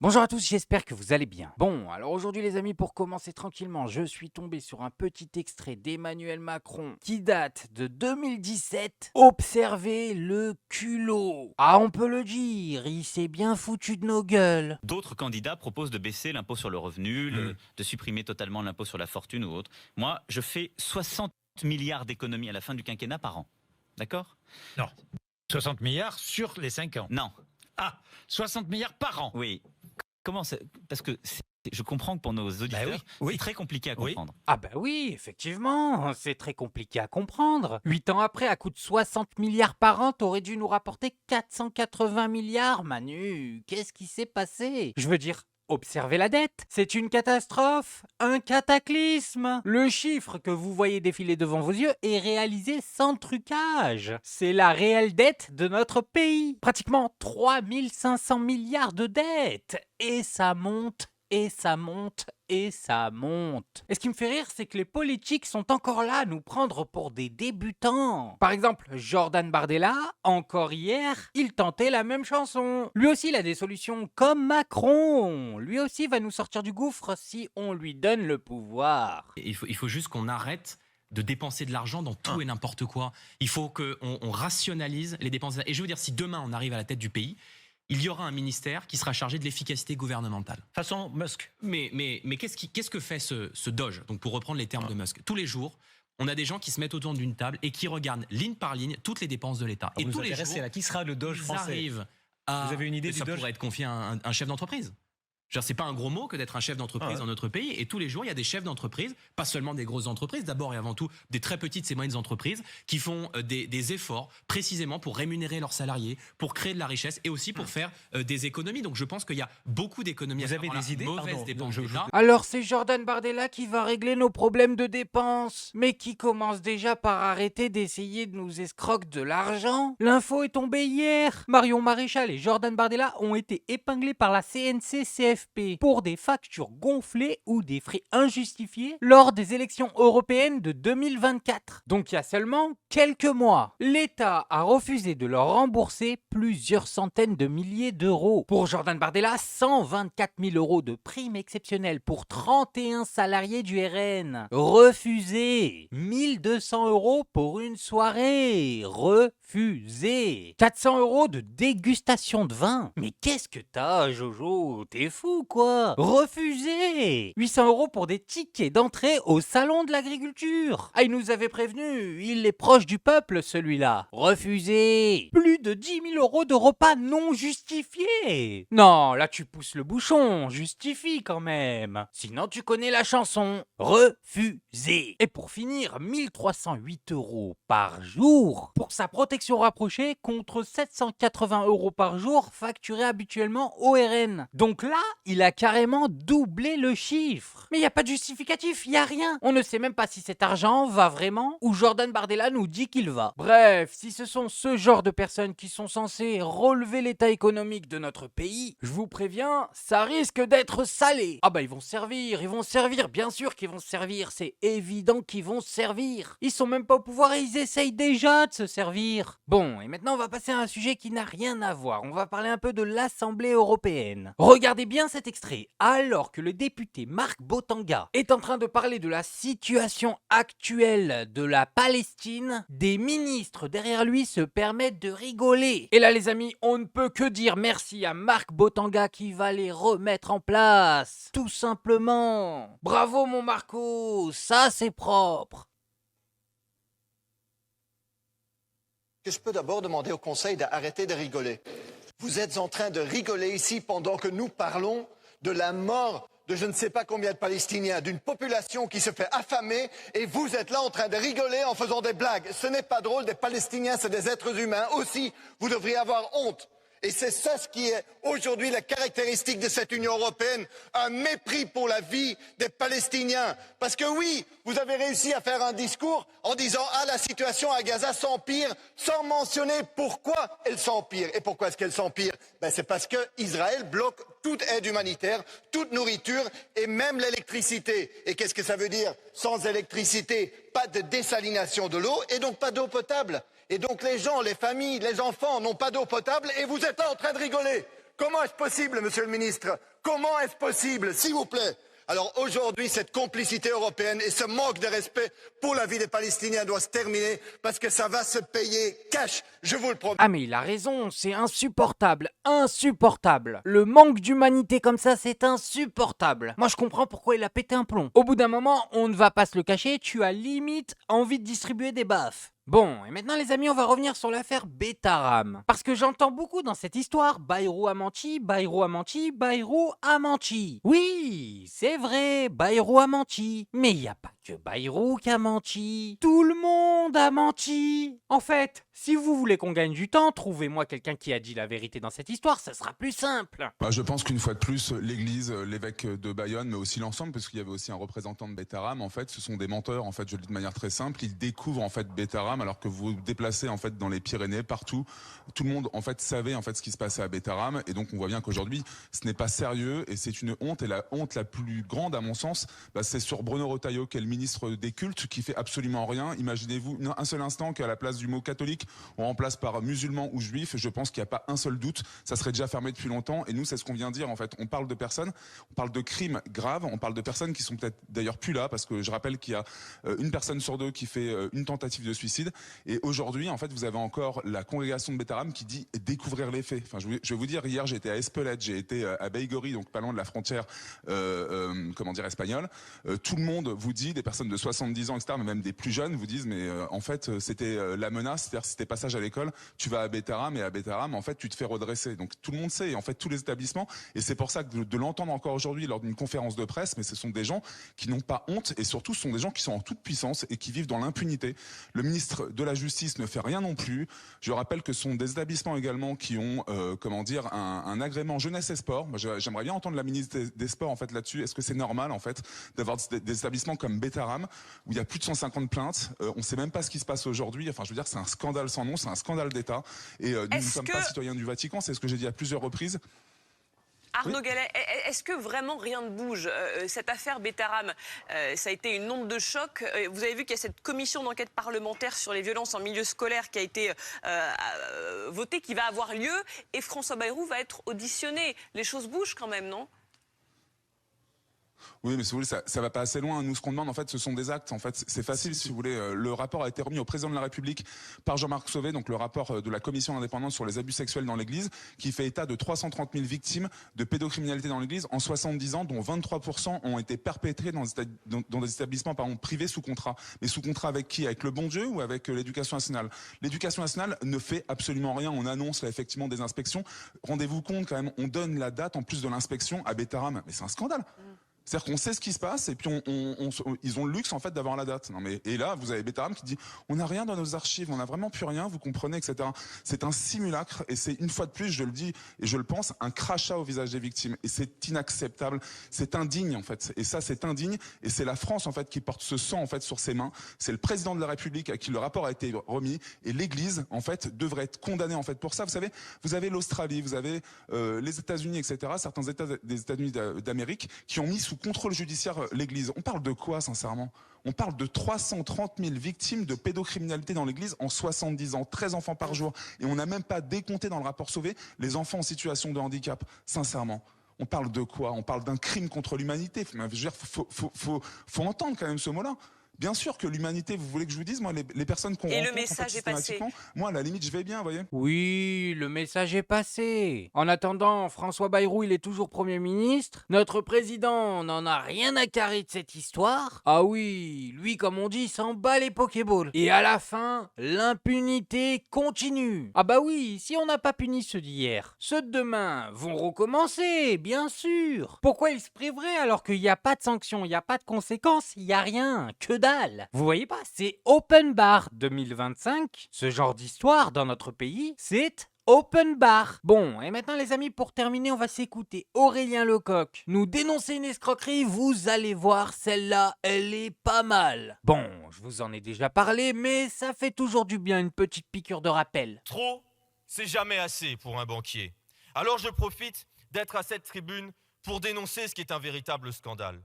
Bonjour à tous, j'espère que vous allez bien. Bon, alors aujourd'hui les amis, pour commencer tranquillement, je suis tombé sur un petit extrait d'Emmanuel Macron qui date de 2017. Observez le culot. Ah, on peut le dire, il s'est bien foutu de nos gueules. D'autres candidats proposent de baisser l'impôt sur le revenu, de supprimer totalement l'impôt sur la fortune ou autre. Moi, je fais 60 milliards d'économies à la fin du quinquennat par an. D'accord? Non. 60 milliards sur les 5 ans. Non. Ah, 60 milliards par an. Oui. Comment c'est? Parce que je comprends que pour nos auditeurs, oui. c'est très compliqué à Oui. comprendre. Ah bah oui, effectivement, c'est très compliqué à comprendre. 8 ans après, à coût de 60 milliards par an, t'aurais dû nous rapporter 480 milliards, Manu. Qu'est-ce qui s'est passé? Je veux dire, observez la dette. C'est une catastrophe, un cataclysme. Le chiffre que vous voyez défiler devant vos yeux est réalisé sans trucage. C'est la réelle dette de notre pays. Pratiquement 3500 milliards de dettes. Et ça monte. Et ça monte, et ça monte. Et ce qui me fait rire, c'est que les politiques sont encore là à nous prendre pour des débutants. Par exemple, Jordan Bardella, encore hier, il tentait la même chanson. Lui aussi, il a des solutions comme Macron. Lui aussi va nous sortir du gouffre si on lui donne le pouvoir. Il faut juste qu'on arrête de dépenser de l'argent dans tout et n'importe quoi. Il faut qu'on rationalise les dépenses. Et je veux dire, si demain on arrive à la tête du pays, il y aura un ministère qui sera chargé de l'efficacité gouvernementale. Façon Musk. Mais qu'est-ce que fait ce Doge? Donc pour reprendre les termes de Musk, tous les jours, on a des gens qui se mettent autour d'une table et qui regardent ligne par ligne toutes les dépenses de l'État. Et tous les jours, là, qui sera le Doge ils français? arrivent à... Vous avez une idée Ça du Doge? pourrait être confié à un chef d'entreprise. C'est pas un gros mot que d'être un chef d'entreprise dans notre pays. Et tous les jours, il y a des chefs d'entreprise, pas seulement des grosses entreprises, d'abord et avant tout des très petites et moyennes entreprises, qui font des efforts précisément pour rémunérer leurs salariés, pour créer de la richesse et aussi pour faire des économies. Donc je pense qu'il y a beaucoup d'économies. Vous avez des idées? Mauvaise Pardon, dépense donc d'État. Alors c'est Jordan Bardella qui va régler nos problèmes de dépenses, mais qui commence déjà par arrêter d'essayer de nous escroquer de l'argent. L'info est tombée hier. Marion Maréchal et Jordan Bardella ont été épinglés par la CNC-CFP pour des factures gonflées ou des frais injustifiés lors des élections européennes de 2024. Donc il y a seulement quelques mois. L'État a refusé de leur rembourser plusieurs centaines de milliers d'euros. Pour Jordan Bardella, 124 000 euros de prime exceptionnelle pour 31 salariés du RN. Refusé. 1200 euros pour une soirée. Refusé. 400 euros de dégustation de vin. Mais qu'est-ce que t'as, Jojo? T'es fou, quoi? Refusé. 800 euros pour des tickets d'entrée au salon de l'agriculture. Ah, il nous avait prévenu. Il est proche du peuple, celui-là. Refusé. Plus de 10 000 euros de repas non justifiés. Non, là tu pousses le bouchon. Justifie quand même. Sinon tu connais la chanson. Refusé. Et pour finir, 1308 euros par jour pour sa protection rapprochée contre 780 euros par jour facturés habituellement au RN. Donc là, il a carrément doublé le chiffre. Mais il n'y a pas de justificatif, il n'y a rien. On ne sait même pas si cet argent va vraiment ou Jordan Bardella nous dit qu'il va. Bref, si ce sont ce genre de personnes qui sont censées relever l'état économique de notre pays, je vous préviens, ça risque d'être salé. Ah bah ils vont servir, bien sûr qu'ils vont servir, c'est évident qu'ils vont servir. Ils sont même pas au pouvoir et ils essayent déjà de se servir. Bon, et maintenant on va passer à un sujet qui n'a rien à voir. On va parler un peu de l'Assemblée européenne. Regardez bien cet extrait. Alors que le député Marc Botanga est en train de parler de la situation actuelle de la Palestine, des ministres derrière lui se permettent de rigoler. Et là les amis, on ne peut que dire merci à Marc Botanga qui va les remettre en place. Tout simplement. Bravo mon Marco, ça c'est propre. Que je peux d'abord demander au Conseil d'arrêter de rigoler. Vous êtes en train de rigoler ici pendant que nous parlons de la mort de je ne sais pas combien de Palestiniens, d'une population qui se fait affamer, et vous êtes là en train de rigoler en faisant des blagues. Ce n'est pas drôle, des Palestiniens, c'est des êtres humains aussi. Vous devriez avoir honte. Et c'est ça ce qui est aujourd'hui la caractéristique de cette Union européenne, un mépris pour la vie des Palestiniens. Parce que oui, vous avez réussi à faire un discours en disant « Ah, la situation à Gaza s'empire », sans mentionner pourquoi elle s'empire. Et pourquoi est-ce qu'elle s'empire? C'est parce qu'Israël bloque toute aide humanitaire, toute nourriture et même l'électricité. Et qu'est-ce que ça veut dire? Sans électricité, pas de dessalination de l'eau et donc pas d'eau potable. Et donc les gens, les familles, les enfants n'ont pas d'eau potable et vous êtes là en train de rigoler. Comment est-ce possible, monsieur le ministre? Comment est-ce possible, s'il vous plaît? Alors aujourd'hui, cette complicité européenne et ce manque de respect pour la vie des Palestiniens doit se terminer parce que ça va se payer cash, je vous le promets. Ah mais il a raison, c'est insupportable, insupportable. Le manque d'humanité comme ça, c'est insupportable. Moi je comprends pourquoi il a pété un plomb. Au bout d'un moment, on ne va pas se le cacher, tu as limite envie de distribuer des baffes. Bon, et maintenant les amis, on va revenir sur l'affaire Betaram. Parce que j'entends beaucoup dans cette histoire, Bayrou a menti, Bayrou a menti, Bayrou a menti. Oui, c'est vrai, Bayrou a menti. Mais il n'y a pas que Bayrou qui a menti. Tout le monde a menti. En fait, si vous voulez qu'on gagne du temps, trouvez-moi quelqu'un qui a dit la vérité dans cette histoire, ça sera plus simple. Je pense qu'une fois de plus, l'Église, l'évêque de Bayonne, mais aussi l'ensemble, parce qu'il y avait aussi un représentant de Betaram, en fait, ce sont des menteurs, en fait, je le dis de manière très simple, ils découvrent en fait Betaram alors que vous vous déplacez en fait dans les Pyrénées, partout, tout le monde en fait savait en fait ce qui se passait à Betaram, et donc on voit bien qu'aujourd'hui, ce n'est pas sérieux et c'est une honte, et la honte la plus grande à mon sens, c'est sur Bruno Retailleau, qui est le ministre des cultes, qui fait absolument rien. Imaginez-vous un seul instant qu'à la place du mot catholique, on remplace par musulman ou juif. Je pense qu'il n'y a pas un seul doute, ça serait déjà fermé depuis longtemps, et nous c'est ce qu'on vient de dire en fait. On parle de personnes, on parle de crimes graves, on parle de personnes qui sont peut-être d'ailleurs plus là, parce que je rappelle qu'il y a une personne sur deux qui fait une tentative de suicide, et aujourd'hui en fait vous avez encore la congrégation de Betaram qui dit découvrir les faits. Enfin, je vais vous dire, hier j'étais à Espelette, j'ai été à Baïgori, donc pas loin de la frontière espagnole. Tout le monde vous dit, des personnes de 70 ans, etc., mais même des plus jeunes vous disent, mais en fait c'était la menace, c'est-à-dire si t'es passage à l'école, tu vas à Betaram, et à Betaram en fait tu te fais redresser. Donc tout le monde sait, et en fait tous les établissements, et c'est pour ça que de l'entendre encore aujourd'hui lors d'une conférence de presse, mais ce sont des gens qui n'ont pas honte, et surtout ce sont des gens qui sont en toute puissance et qui vivent dans l'impunité. Le ministre de la Justice ne fait rien non plus. Je rappelle que ce sont des établissements également qui ont un agrément jeunesse et sport. Moi, j'aimerais bien entendre la ministre des Sports en fait là-dessus. Est-ce que c'est normal en fait d'avoir des établissements comme Betaram où il y a plus de 150 plaintes, on ne sait même pas ce qui se passe aujourd'hui. Enfin, je veux dire, c'est un scandale sans nom, c'est un scandale d'État. Et nous ne sommes pas citoyens du Vatican, c'est ce que j'ai dit à plusieurs reprises. Arnaud Gallet, est-ce que vraiment rien ne bouge? Cette affaire Betaram, ça a été une onde de choc. Vous avez vu qu'il y a cette commission d'enquête parlementaire sur les violences en milieu scolaire qui a été votée, qui va avoir lieu, et François Bayrou va être auditionné. Les choses bougent quand même, non? Oui, mais si vous voulez, ça va pas assez loin. Nous, ce qu'on demande, en fait, ce sont des actes. En fait, c'est facile, si vous voulez. Le rapport a été remis au président de la République par Jean-Marc Sauvé, donc le rapport de la commission indépendante sur les abus sexuels dans l'Église, qui fait état de 330 000 victimes de pédocriminalité dans l'Église en 70 ans, dont 23% ont été perpétrés dans des établissements privés sous contrat. Mais sous contrat avec qui? Avec le bon Dieu ou avec l'Éducation nationale? L'Éducation nationale ne fait absolument rien. On annonce là effectivement des inspections. Rendez-vous compte quand même, on donne la date en plus de l'inspection à Betaram. Mais c'est un scandale. C'est-à-dire qu'on sait ce qui se passe, et puis ils ont le luxe en fait d'avoir la date. Non mais, et là, vous avez Betaram qui dit on n'a rien dans nos archives, on n'a vraiment plus rien, vous comprenez, etc. C'est un simulacre, et c'est une fois de plus, je le dis et je le pense, un crachat au visage des victimes. Et c'est inacceptable, c'est indigne en fait. Et ça, c'est indigne, et c'est la France en fait qui porte ce sang en fait sur ses mains. C'est le président de la République à qui le rapport a été remis, et l'Église en fait devrait être condamnée en fait pour ça. Vous savez, vous avez l'Australie, vous avez les États-Unis, etc. Certains États des États-Unis d'Amérique qui ont mis sous contrôle judiciaire l'Église. On parle de quoi, sincèrement? On parle de 330 000 victimes de pédocriminalité dans l'Église en 70 ans, 13 enfants par jour. Et on n'a même pas décompté dans le rapport Sauvé les enfants en situation de handicap. Sincèrement, on parle de quoi? On parle d'un crime contre l'humanité. Je veux dire, faut entendre quand même ce mot-là. Bien sûr que l'humanité, vous voulez que je vous dise, moi, les personnes qu'on rencontre, le message est passé. Moi, à la limite, je vais bien, vous voyez. Oui, le message est passé. En attendant, François Bayrou, il est toujours Premier ministre. Notre président n'en a rien à carrer de cette histoire. Ah oui, lui, comme on dit, s'en bat les Pokéballs. Et à la fin, l'impunité continue. Ah bah oui, si on n'a pas puni ceux d'hier, ceux de demain vont recommencer, bien sûr. Pourquoi ils se priveraient alors qu'il n'y a pas de sanctions, il n'y a pas de conséquences, il n'y a rien, que dalle. Vous voyez pas, c'est open bar 2025. Ce genre d'histoire dans notre pays, c'est open bar. Bon, et maintenant les amis, pour terminer, on va s'écouter Aurélien Lecoq nous dénoncer une escroquerie. Vous allez voir, celle-là, elle est pas mal. Bon, je vous en ai déjà parlé, mais ça fait toujours du bien une petite piqûre de rappel. Trop, c'est jamais assez pour un banquier. Alors je profite d'être à cette tribune pour dénoncer ce qui est un véritable scandale.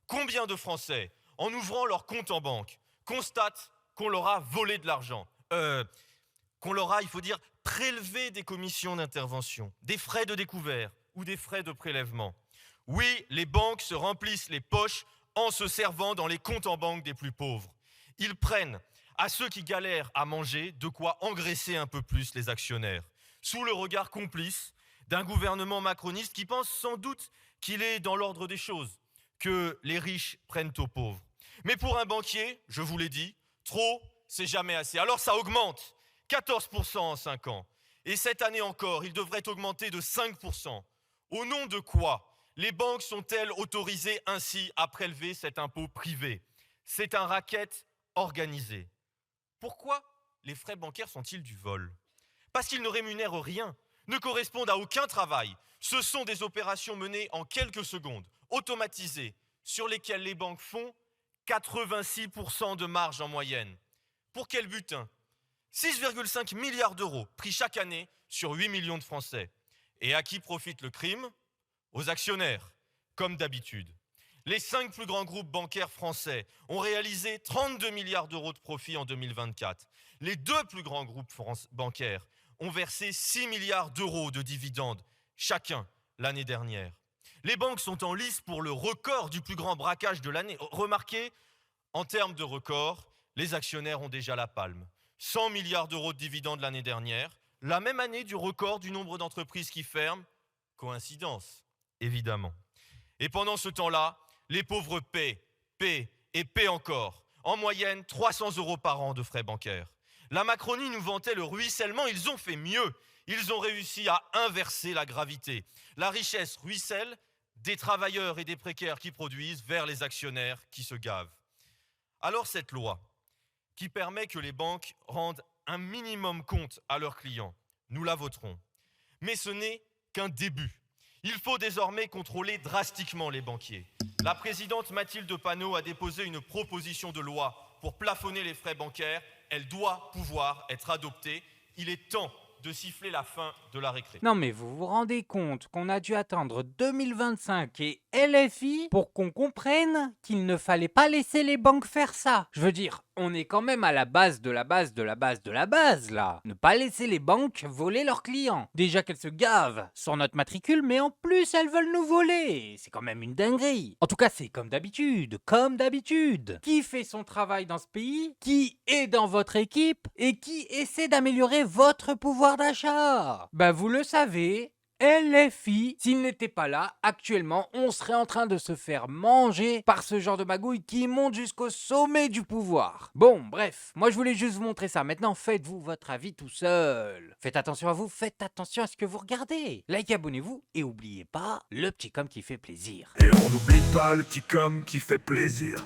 Combien de Français, en ouvrant leur compte en banque, constatent qu'on leur a volé de l'argent, qu'on leur a, il faut dire, prélever des commissions d'intervention, des frais de découvert ou des frais de prélèvement. Oui, les banques se remplissent les poches en se servant dans les comptes en banque des plus pauvres. Ils prennent à ceux qui galèrent à manger de quoi engraisser un peu plus les actionnaires, sous le regard complice d'un gouvernement macroniste qui pense sans doute qu'il est dans l'ordre des choses, que les riches prennent aux pauvres. Mais pour un banquier, je vous l'ai dit, trop, c'est jamais assez. Alors ça augmente, 14% en 5 ans. Et cette année encore, il devrait augmenter de 5%. Au nom de quoi les banques sont-elles autorisées ainsi à prélever cet impôt privé? C'est un racket organisé. Pourquoi les frais bancaires sont-ils du vol? Parce qu'ils ne rémunèrent rien, ne correspondent à aucun travail. Ce sont des opérations menées en quelques secondes, automatisées, sur lesquelles les banques font 86% de marge en moyenne. Pour quel butin? 6,5 milliards d'euros pris chaque année sur 8 millions de Français. Et à qui profite le crime? Aux actionnaires, comme d'habitude. Les 5 plus grands groupes bancaires français ont réalisé 32 milliards d'euros de profit en 2024. Les 2 plus grands groupes bancaires ont versé 6 milliards d'euros de dividendes, chacun l'année dernière. Les banques sont en lice pour le record du plus grand braquage de l'année. Remarquez, en termes de record, les actionnaires ont déjà la palme. 100 milliards d'euros de dividendes l'année dernière, la même année du record du nombre d'entreprises qui ferment. Coïncidence, évidemment. Et pendant ce temps-là, les pauvres paient et paient encore. En moyenne, 300 € par an de frais bancaires. La Macronie nous vantait le ruissellement, ils ont fait mieux. Ils ont réussi à inverser la gravité. La richesse ruisselle des travailleurs et des précaires qui produisent vers les actionnaires qui se gavent. Alors cette loi, qui permet que les banques rendent un minimum compte à leurs clients, nous la voterons. Mais ce n'est qu'un début. Il faut désormais contrôler drastiquement les banquiers. La présidente Mathilde Panot a déposé une proposition de loi pour plafonner les frais bancaires. Elle doit pouvoir être adoptée. Il est temps de siffler la fin de la récré. Non mais vous vous rendez compte qu'on a dû attendre 2025 et LFI pour qu'on comprenne qu'il ne fallait pas laisser les banques faire ça. Je veux dire, on est quand même à la base de la base de la base de la base là. Ne pas laisser les banques voler leurs clients. Déjà qu'elles se gavent sur notre matricule, mais en plus elles veulent nous voler. C'est quand même une dinguerie. En tout cas c'est comme d'habitude, comme d'habitude. Qui fait son travail dans ce pays? Qui est dans votre équipe? Et qui essaie d'améliorer votre pouvoir d'achat? Bah vous le savez, LFI, s'il n'était pas là, actuellement, on serait en train de se faire manger par ce genre de magouille qui monte jusqu'au sommet du pouvoir. Bon, bref, moi je voulais juste vous montrer ça. Maintenant, faites-vous votre avis tout seul. Faites attention à vous, faites attention à ce que vous regardez. Likez, abonnez-vous et oubliez pas le petit com qui fait plaisir. Et on n'oublie pas le petit com qui fait plaisir.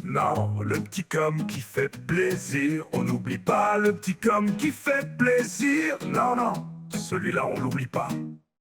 Non, le petit com qui fait plaisir. On n'oublie pas le petit com qui fait plaisir. Non, non, celui-là on l'oublie pas.